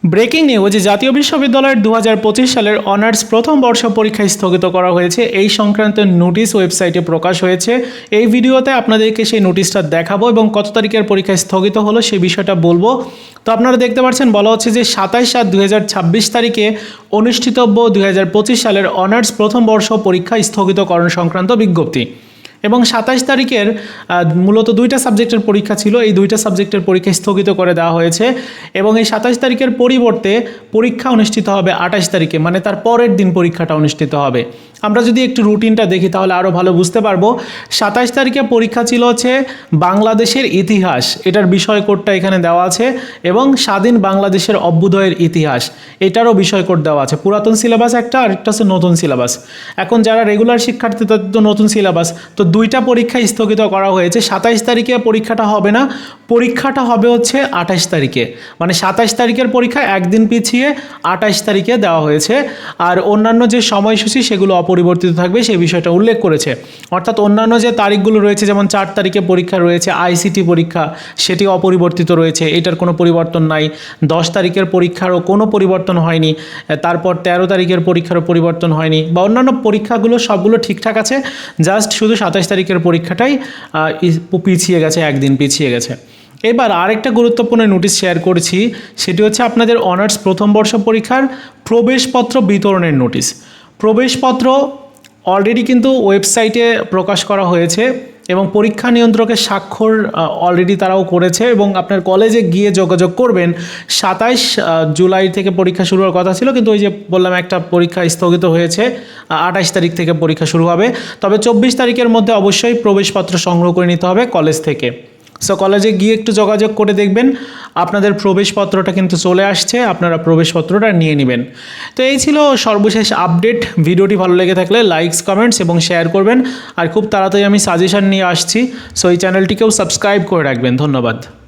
Breaking news, জাতীয় বিশ্ববিদ্যালয়ের 2025 সালের অনার্স প্রথম বর্ষ পরীক্ষা স্থগিত করা হয়েছে। এই সংক্রান্ত নোটিশ ওয়েবসাইটে প্রকাশ হয়েছে। এই ভিডিওতে আপনাদেরকে সেই নোটিশটা দেখাবো এবং কত তারিখের পরীক্ষা স্থগিত হলো সেই বিষয়টা বলবো। তো আপনারা দেখতে পাচ্ছেন বলা হচ্ছে যে 27/7/2026 তারিখে অনুষ্ঠিতব্য 2025 সালের অনার্স প্রথম বর্ষ পরীক্ষা স্থগিতকরণ সংক্রান্ত বিজ্ঞপ্তি। এবং 27 তারিখের মূলত দুইটা সাবজেক্টের পরীক্ষা ছিল, এই দুইটা সাবজেক্টের পরীক্ষা স্থগিত করে দেওয়া হয়েছে এবং এই 27 তারিখের পরিবর্তে পরীক্ষা অনুষ্ঠিত হবে 28 তারিখে, মানে তার পরের দিন পরীক্ষাটা অনুষ্ঠিত হবে। আমরা যদি একটু রুটিনটা দেখি তাহলে আরও ভালো বুঝতে পারবো। 27 তারিখে পরীক্ষা ছিল হচ্ছে বাংলাদেশের ইতিহাস, এটার বিষয় কোডটা এখানে দেওয়া আছে, এবং স্বাধীন বাংলাদেশের অভ্যুদয়ের ইতিহাস এটারও বিষয় কোড দেওয়া আছে। পুরাতন সিলেবাস একটা, আরেকটা হচ্ছে নতুন সিলেবাস। এখন যারা রেগুলার শিক্ষার্থী তাদের তো নতুন সিলেবাস, তো দুইটা পরীক্ষা স্থগিত করা হয়েছে। 27 তারিখে পরীক্ষাটা হবে না, পরীক্ষাটা হবে হচ্ছে 28 তারিখে, মানে 27 তারিখের পরীক্ষা একদিন পিছিয়ে 28 তারিখে দেওয়া হয়েছে। আর অন্যান্য যে সময়সূচি সেগুলো অপরিবর্তিত থাকবে, সেই বিষয়টা উল্লেখ করেছে। অর্থাৎ অন্যান্য যে তারিখগুলো রয়েছে, যেমন 4 তারিখে পরীক্ষা রয়েছে আইসিটি পরীক্ষা, সেটি অপরিবর্তিত রয়েছে, এটার কোনো পরিবর্তন নাই। 10 তারিখের পরীক্ষারও কোনো পরিবর্তন হয়নি, তারপর 13 তারিখের পরীক্ষারও পরিবর্তন হয়নি, বা অন্যান্য পরীক্ষাগুলো সবগুলো ঠিকঠাক আছে। জাস্ট শুধু 27 তারিখের পরীক্ষাটাই পিছিয়ে গেছে, একদিন পিছিয়ে গেছে। এবার আরেকটা গুরুত্বপূর্ণ নোটিশ শেয়ার করছি, সেটি হচ্ছে আপনাদের অনার্স প্রথম বর্ষ পরীক্ষার প্রবেশপত্র বিতরণের নোটিশ। প্রবেশপত্র অলরেডি কিন্তু ওয়েবসাইটে প্রকাশ করা হয়েছে এবং পরীক্ষা নিয়ন্ত্রকের স্বাক্ষর অলরেডি তারাও করেছে, এবং আপনার কলেজে গিয়ে যোগাযোগ করবেন। 27 জুলাই থেকে পরীক্ষা শুরু হওয়ার কথা ছিল, কিন্তু ওই যে বললাম একটা পরীক্ষা স্থগিত হয়েছে, 28 তারিখ থেকে পরীক্ষা শুরু হবে। তবে 24 তারিখের মধ্যে অবশ্যই প্রবেশপত্র সংগ্রহ করে নিতে হবে কলেজ থেকে। সো কলেজে গিয়ে একটু যোগাযোগ করে দেখবেন, আপনাদের প্রবেশপত্রটা কিন্তু চলে আসছে, আপনারা প্রবেশপত্রটা নিয়ে নেবেন। তো এই ছিল সর্বশেষ আপডেট। ভিডিওটি ভালো লেগে থাকলে লাইকস, কমেন্টস এবং শেয়ার করবেন। আর খুব তাড়াতাড়ি আমি সাজেশন নিয়ে আসছি, সো এই চ্যানেলটিকেও সাবস্ক্রাইব করে রাখবেন। ধন্যবাদ।